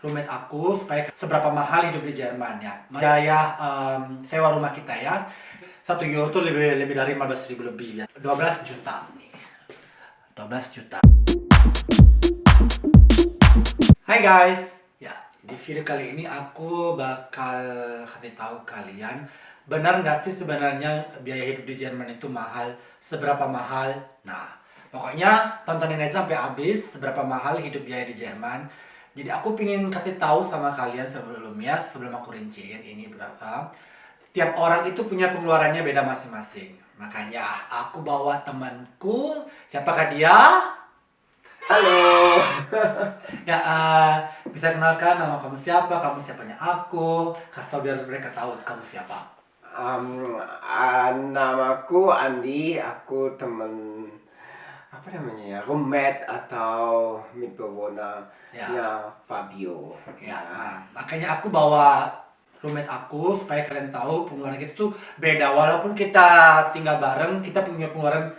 roommate aku supaya seberapa mahal hidup di Jerman ya. Biaya sewa rumah kita ya. 1 euro tuh lebih dari 15.000 lebih ya. 12 juta nih. 12 juta. Hai guys. Ya, di video kali ini aku bakal kasih tahu kalian benar nggak sih sebenarnya biaya hidup di Jerman itu mahal? Seberapa mahal? Nah, pokoknya tontonin aja sampai habis seberapa mahal hidup biaya di Jerman. Jadi aku pingin kasih tahu sama kalian sebelum aku rinciin ini berapa. Setiap orang itu punya pengeluarannya beda masing-masing. Makanya aku bawa temanku. Siapakah dia? Halo. Ya, bisa kenalkan nama kamu siapa? Kamu siapanya aku? Kasih tau biar mereka tahu kamu siapa. Namaku Andi, aku teman roommate atau mitbewohnernya Fabio. Ya, makanya aku bawa roommate aku supaya kalian tahu pengeluaran kita tuh beda. Walaupun kita tinggal bareng, kita punya pengeluaran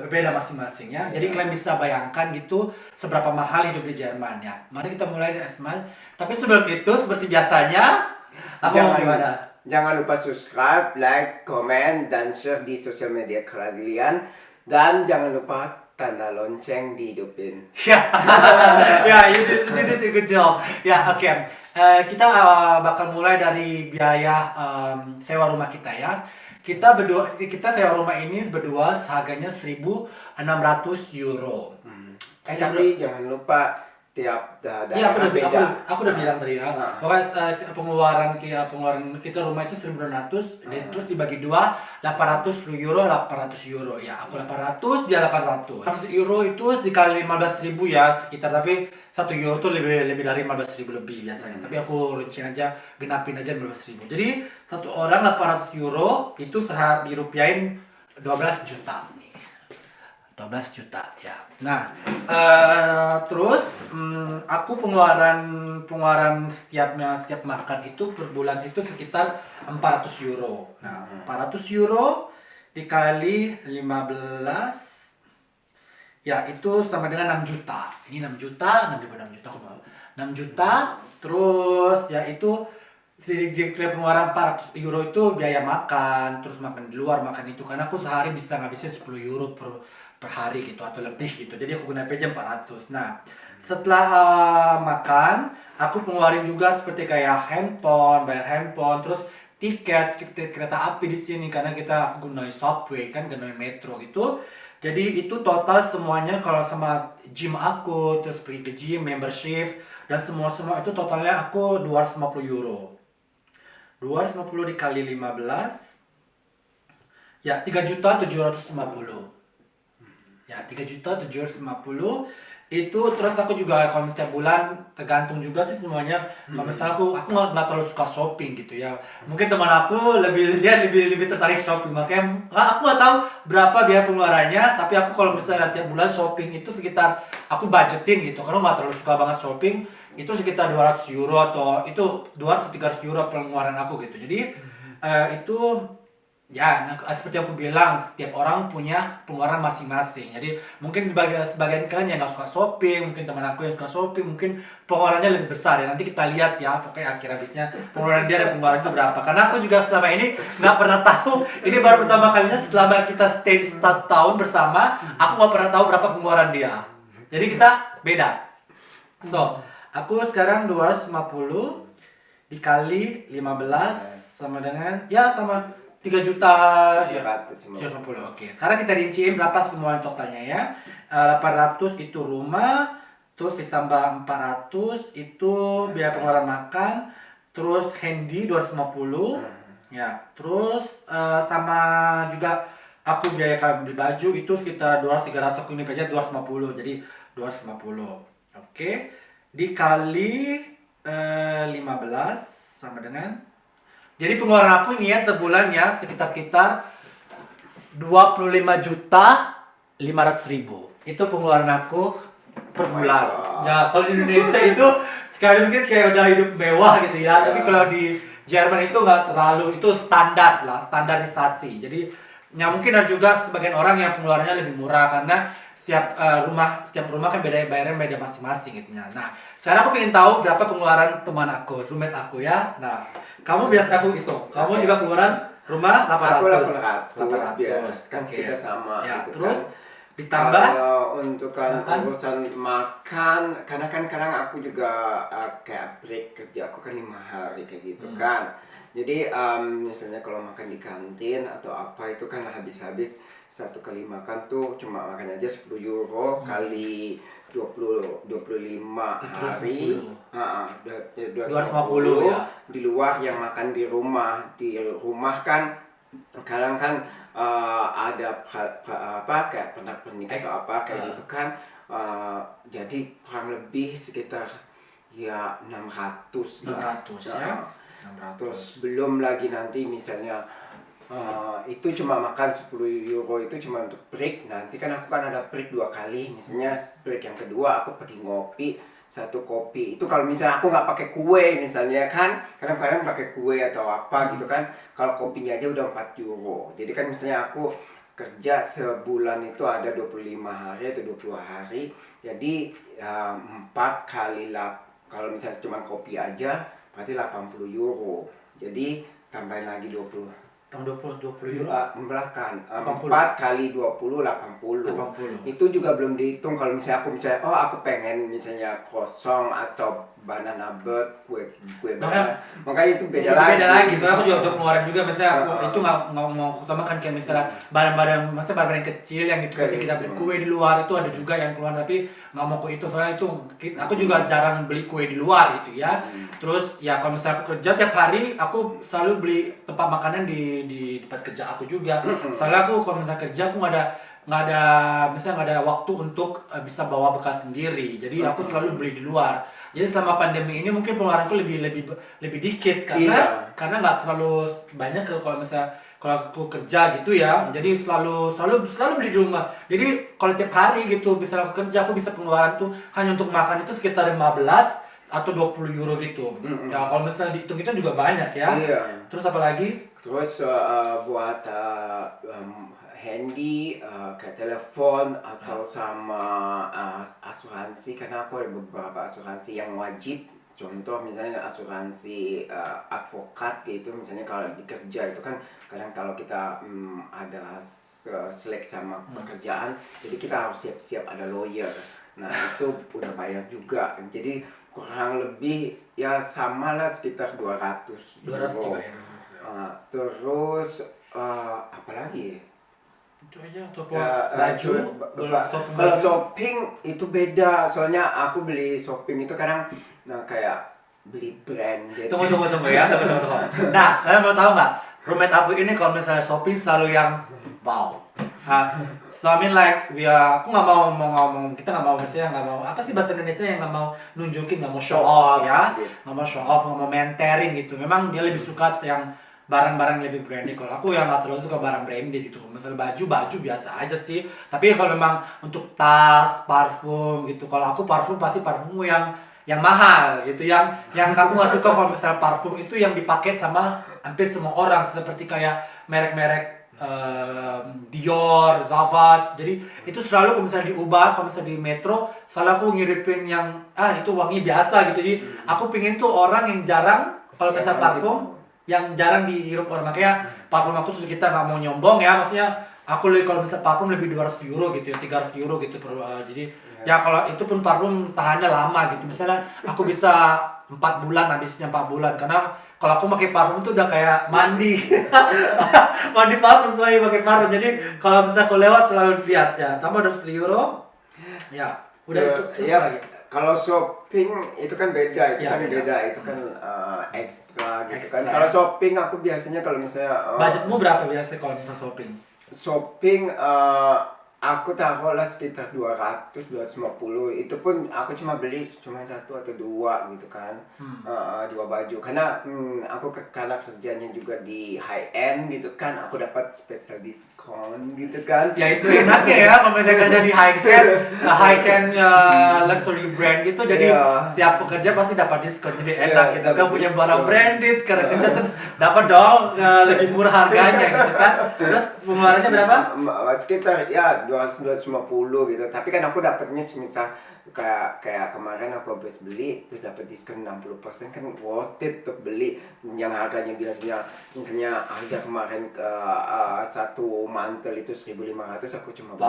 beda masing-masing ya. Jadi kalian bisa bayangkan gitu seberapa mahal hidup di Jerman ya. Mari kita mulai dari Esmal. Tapi sebelum itu seperti biasanya, aku mau gimana? Jangan lupa subscribe, like, komen, dan share di sosial media kalian. Dan jangan lupa tanda lonceng dihidupin. Ya, ya, itu good job. Ya, oke. Kita bakal mulai dari biaya sewa rumah kita ya. Kita sewa rumah ini berdua harganya 1.600 euro. Tapi jangan lupa tiap Iya, daerah beda. aku udah bilang tadi ya. Pokoknya pengeluaran kita rumah itu 1.200 dan terus dibagi dua 800 euro 800 euro ya. Aku 800 dia 800. 100 euro itu dikali 15.000 ya sekitar, tapi 1 euro tuh lebih dari 15.000 lebih biasanya. Tapi aku rinciin aja, genapin aja 15.000. Jadi satu orang 800 euro itu sehari dirupiahin 12 juta nih. 12 juta ya. Nah, terus aku pengeluaran setiap makan itu per bulan itu sekitar 400 euro. Nah, 400 euro dikali 15 ya itu sama dengan 6 juta. Ini 6 juta, 6 juta, 6 juta. Terus ya itu sedikit pengeluaran 400 euro itu biaya makan, terus makan di luar, makan itu karena aku sehari bisa ngabisin 10 euro per hari gitu atau lebih gitu. Jadi aku gunain aja 400. Nah, setelah makan, aku pengeluarin juga seperti kayak handphone, bayar handphone, terus tiket kereta api di sini karena kita gunain subway kan, gunain metro gitu. Jadi itu total semuanya kalau sama gym aku, terus pergi ke gym, membership dan semua itu totalnya aku 250 euro. 250 dikali 15 ya 3.750. Ya 3.750 itu. Terus aku juga kalau setiap bulan tergantung juga sih semuanya. Kalau misalnya aku nggak terlalu suka shopping gitu ya. Mungkin teman aku lebih tertarik shopping, makanya aku nggak tahu berapa biaya pengeluarannya. Tapi aku kalau misalnya tiap bulan shopping itu sekitar aku budgetin gitu. Karena nggak terlalu suka banget shopping, itu sekitar 200 euro atau itu 200-300 euro pengeluaran aku gitu. Jadi itu ya, seperti aku bilang, setiap orang punya pengeluaran masing-masing. Jadi mungkin sebagian kalian yang nggak suka shopping, mungkin teman aku yang suka shopping, mungkin pengeluarannya lebih besar ya. Nanti kita lihat ya, pokoknya akhir habisnya pengeluaran dia dan pengeluaran itu berapa. Karena aku juga selama ini nggak pernah tahu. Ini baru pertama kalinya selama kita stay di 1 tahun bersama, aku nggak pernah tahu berapa pengeluaran dia. Jadi kita beda. So, aku sekarang 250 dikali 15 sama dengan sama 3 juta ya, 150. Oke. Sekarang kita rinciin berapa semua totalnya ya. 800 itu rumah, terus ditambah 400 itu biaya pengeluaran makan, terus handy 250. Ya, terus sama juga aku biaya beli baju itu sekitar 200-300, aku ini aja 250. Jadi 250. Oke. Dikali 15 sama dengan, jadi pengeluaran aku ini ya sebulan ya sekitar 25.500.000. Itu pengeluaran aku per bulan. Ya kalau di Indonesia itu sekali mungkin kayak udah hidup mewah gitu ya. Tapi kalau di Jerman itu nggak terlalu, itu standar lah, standarisasi. Jadi ya mungkin ada juga sebagian orang yang pengeluarannya lebih murah karena setiap rumah kan beda bayarnya beda masing-masing gitu ya. Nah, sekarang aku pengen tahu berapa pengeluaran teman aku, roommate aku ya. Nah, kamu biasa aku itu. Kamu juga pengeluaran rumah 800. Aku 800 biar kan Oke. kita sama Ya, gitu terus kan. ditambah Kalau untuk makan? urusan makan, karena kan kadang aku juga kayak break kerja aku kan 5 hari kayak gitu kan. Jadi misalnya kalau makan di kantin atau apa itu kan habis-habis satu kali makan tuh cuma makan aja 10 euro kali 25 Itu hari. 250 ya. Di luar yang makan di rumah. Di rumah kan kadang kan ada apa kayak pernak-pernik atau apa kayak gitu kan. Jadi kurang lebih sekitar ya 600 lah. 600 ya. 600. Terus belum lagi nanti misalnya itu cuma makan 10 euro itu cuma untuk break. Nanti kan aku kan ada break 2 kali. Misalnya break yang kedua aku pergi ngopi 1 kopi. Itu kalau misalnya aku nggak pakai kue misalnya kan. Kadang-kadang pakai kue atau apa gitu kan. Kalau kopinya aja udah 4 euro. Jadi kan misalnya aku kerja sebulan itu ada 25 hari atau 20 hari. Jadi 4 kali lah. Kalau misalnya cuma kopi aja berarti 80 euro. Jadi tambahin lagi 20 20 euro. belakang 80. 4 kali 20 80. 80. Itu juga belum dihitung kalau misalnya aku pengen misalnya kosong atau banana bread kue banana. Makanya itu beda lagi. Beda lagi. Soalnya aku juga untuk ngeluarin juga misalnya aku Heeh. itu nggak mau sama kan kayak misalnya barang-barang kecil yang gitu ketika kita beli kue di luar itu ada juga yang keluar tapi nggak mau kue itu soalnya itu aku juga jarang beli kue di luar gitu ya. Terus ya kalau misalnya aku kerja tiap hari aku selalu beli tempat makanan di tempat kerja aku juga. Soalnya aku kalau misalnya kerja aku nggak ada waktu untuk bisa bawa bekal sendiri. Jadi aku selalu beli di luar. Jadi selama pandemi ini mungkin pengeluaranku lebih dikit karena nggak terlalu banyak kalau misalnya kalau aku kerja gitu ya. Jadi selalu beli di rumah. Jadi kalau tiap hari gitu bisa aku kerja aku bisa pengeluaran tuh hanya untuk makan itu sekitar 15 atau 20 euro gitu. Ya kalau misalnya dihitung itu juga banyak ya. Iya. Terus apa lagi? Terus buat handy kayak telepon atau sama asuransi karena aku ada beberapa asuransi yang wajib. Contoh misalnya asuransi advokat gitu misalnya kalau di kerja itu kan kadang kalau kita ada selek sama pekerjaan jadi kita harus siap-siap ada lawyer. Nah itu udah bayar juga. Jadi kurang lebih ya sama lah sekitar 200 200 euro. dibayar. Terus apa lagi? Itu aja untuk Baju. baju. Kalau shopping itu beda. Soalnya aku beli shopping itu kadang kayak beli brand gitu. Tunggu ya, tunggu. Nah, kalian mau tahu nggak? Roommate aku ini kalau misalnya shopping selalu yang wow. So I mean like, aku nggak mau ngomong, kita nggak mau misalnya nggak mau apa sih bahasa Indonesia yang nggak mau nunjukin, nggak mau show off ya, nggak mau show off, nggak mau menterin gitu. Memang dia lebih suka yang barang-barang lebih branded. Kalau aku yang nggak terlalu suka barang branded gitu. Misalnya baju biasa aja sih. Tapi kalau memang untuk tas, parfum gitu. Kalau aku parfum pasti parfum yang mahal gitu. Yang aku nggak suka kalau misalnya parfum itu yang dipakai sama hampir semua orang seperti kayak merek-merek Dior, Savage. Jadi itu selalu kalau misalnya diubah, kalau misalnya di metro selalu aku ngiripin yang itu wangi biasa gitu. Jadi aku pingin tuh orang yang jarang kalau misalnya parfum yang jarang dihirup orang. Makanya parfum aku tuh kita nggak mau nyombong ya, maksudnya aku kalau misalnya parfum lebih 200 euro gitu ya, 300 euro gitu jadi ya kalau itu pun parfum tahannya lama gitu. Misalnya aku bisa 4 bulan habisnya 4 bulan karena kalau aku pakai parfum itu udah kayak mandi. Mandi parfum sesuai pakai parfum. Jadi kalau misalnya aku lewat selalu lihat ya, tambah 200 euro. Ya, udah itu terus ya, lagi. kalau shopping itu kan beda, Ya, beda. itu kan ekstra gitu Ekstra, kan. ya. Kalau shopping aku biasanya kalau misalnya Budgetmu berapa biasa kalau misalnya shopping? shopping aku taruhlah sekitar 200-250. Itu pun aku cuma beli cuma 1 atau 2 gitu kan. 2 baju karena aku karena kerjanya juga di high end gitu kan, aku dapat special diskon gitu kan. Ya itu enaknya ya kalau misalnya kerja di high end luxury brand gitu. Jadi siap pekerja pasti dapat diskon. Jadi enak gitu kan, punya barang branded karena kerja terus dapat dong lebih murah harganya gitu kan. Terus pengeluarannya berapa? Sekitar ya 200 250 gitu. Tapi kan aku dapatnya misal kayak kemarin aku habis beli terus dapat diskon 60% kan worth it untuk beli yang harganya biasanya misalnya harga kemarin satu mantel itu 1.500 aku cuma beli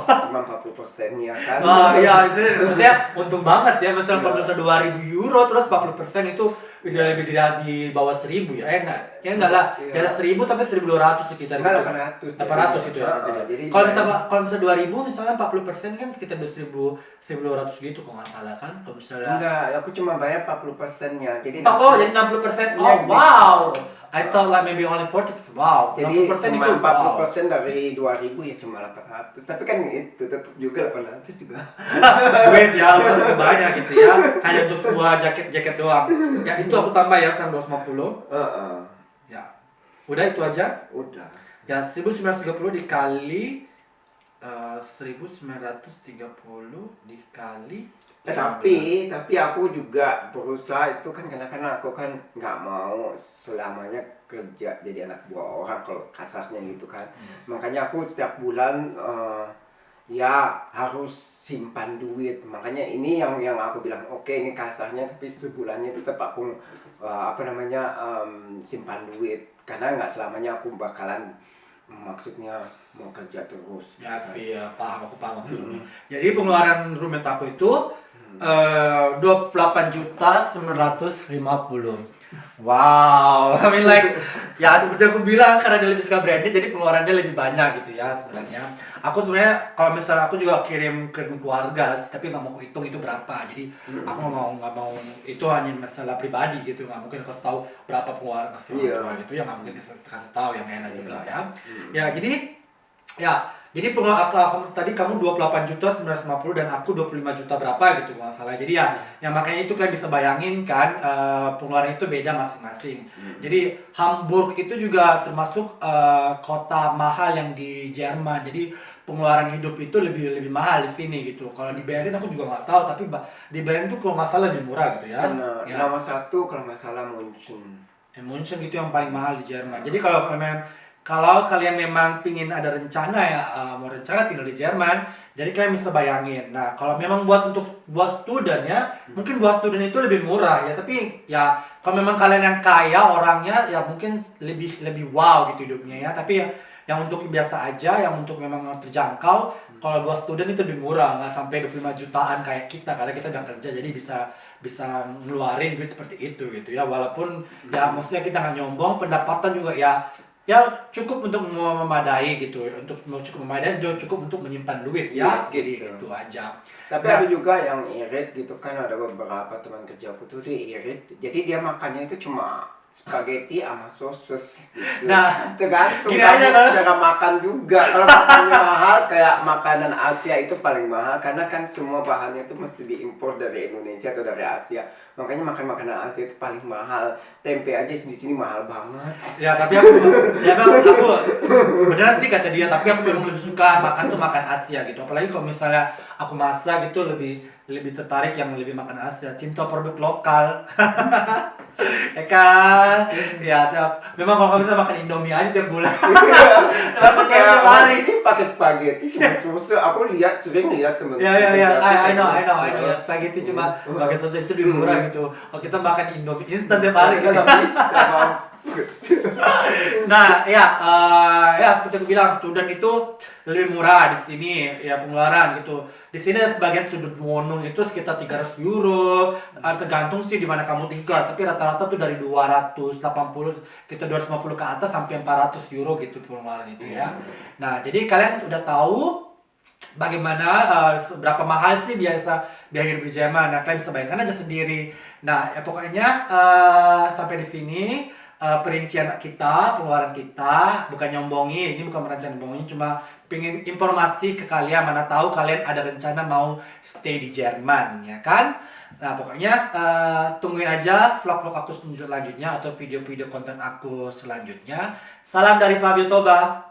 cuma 40% ya kan. Wah, ya itu maksudnya untung banget ya. Misalnya kalau misalnya 2.000 euro terus 40% itu udah lebih di bawah 1.000 ya, enak. Ya enggak lah, di atas 1.000 tapi 1.200 sekitar Enggak, gitu. 800 itu ya. jadi Kalau misalnya 2.000 misalnya 40% kan sekitar 1.200 gitu kalau nggak salah kan. Kalau misalnya enggak, aku cuma bayar 40%-nya. Jadi jadi 60%. Oh, wow. I thought like maybe only 40%. Wow. Jadi 60% cuma itu 40% dari 2.000 ya cuma 800. Tapi kan itu tetap juga 800 juga. Wait ya, lebih banyak gitu ya. Hanya untuk dua jaket doang. Ya itu aku tambah ya 150. Ya. Udah itu aja. Udah. Ya 1930 dikali 1930 dikali Tapi aku juga berusaha itu kan karena aku kan nggak mau selamanya kerja jadi anak buah orang kalau kasarnya gitu kan. Makanya aku setiap bulan ya harus simpan duit. Makanya ini yang aku bilang oke, ini kasarnya tapi sebulannya tetap aku simpan duit karena nggak selamanya aku bakalan maksudnya mau kerja terus. Ya sih, ya, aku paham maksudnya. Jadi pengeluaran roommate aku itu 28.950. Wow, I mean like ya seperti aku bilang karena dia lebih suka branded jadi pengeluarannya lebih banyak gitu ya sebenarnya. Aku sebenarnya kalau misalnya aku juga kirim keluarga tapi nggak mau hitung itu berapa. Jadi aku nggak mau itu hanya masalah pribadi gitu, nggak mungkin kasih tahu berapa pengeluaran kasih orang tua gitu ya, nggak mungkin kasih tahu yang enak juga ya. Ya jadi pengeluaran tadi kamu 28.950 dan aku 25 juta berapa gitu kalau nggak salah. Jadi ya makanya itu kan bisa bayangin kan pengeluaran itu beda masing-masing. Jadi Hamburg itu juga termasuk kota mahal yang di Jerman. Jadi pengeluaran hidup itu lebih mahal di sini gitu. Kalau di Berlin aku juga nggak tahu, tapi di Berlin itu kalau nggak salah lebih murah gitu ya. Nomor satu kalau nggak salah München. München itu yang paling mahal di Jerman. Jadi kalau kalian memang pingin ada rencana mau rencana tinggal di Jerman, jadi kalian bisa bayangin. Nah, kalau memang buat student ya, mungkin buat student itu lebih murah ya. Tapi ya kalau memang kalian yang kaya orangnya ya mungkin lebih wow gitu hidupnya ya. Tapi yang untuk biasa aja, yang untuk memang terjangkau, kalau buat student itu lebih murah, nggak sampai 25 jutaan kayak kita karena kita udah kerja jadi bisa ngeluarin duit seperti itu gitu ya. Walaupun ya maksudnya kita nggak nyombong, pendapatan juga ya cukup untuk memadai gitu, cukup untuk menyimpan duit ya, gitu. Jadi itu aja. Tapi ada juga yang irit gitu kan, ada beberapa teman kerjaku tuh dia irit, jadi dia makannya itu cuma spaghetti sama sosis gitu. Nah, tergantung gini aja kan? cara makan juga. Kalau makannya mahal kayak makanan Asia itu paling mahal karena kan semua bahannya itu mesti diimpor dari Indonesia atau dari Asia. Makanya makan makanan Asia itu paling mahal. Tempe aja di sini mahal banget. Ya tapi aku benar sih kata dia, tapi aku memang lebih suka makan Asia gitu. Apalagi kalau misalnya aku masak gitu lebih tertarik yang lebih makan Asia, cinta produk lokal. Ya kan, ya memang kalau bisa makan Indomie aja tiap bulan. Tapi kayak hari ini pakai spaghetti cuma susu. Aku sering lihat temen. Ya, I know. Ya spaghetti cuma pakai susu itu lebih murah gitu. Kalau kita makan Indomie instan tiap hari gitu. Nah, seperti aku bilang, student itu lebih murah di sini ya pengeluaran gitu. Di sini sebagian student wonung itu sekitar 300 euro, tergantung sih di mana kamu tinggal, tapi rata-rata tuh dari 280 kita 250 ke atas sampai 400 euro gitu pengeluaran itu ya. Nah, jadi kalian udah tahu bagaimana berapa mahal sih biaya hidup di Jerman. Nah, kalian bisa bayangkan aja sendiri. Nah, ya pokoknya sampai di sini perincian kita, pengeluaran kita, bukan nyombongin, ini bukan merancang nyombongin, cuma pengen informasi ke kalian, mana tahu kalian ada rencana mau stay di Jerman, ya kan? Nah, pokoknya tungguin aja vlog-vlog aku selanjutnya atau video-video konten aku selanjutnya. Salam dari Fabio Toba.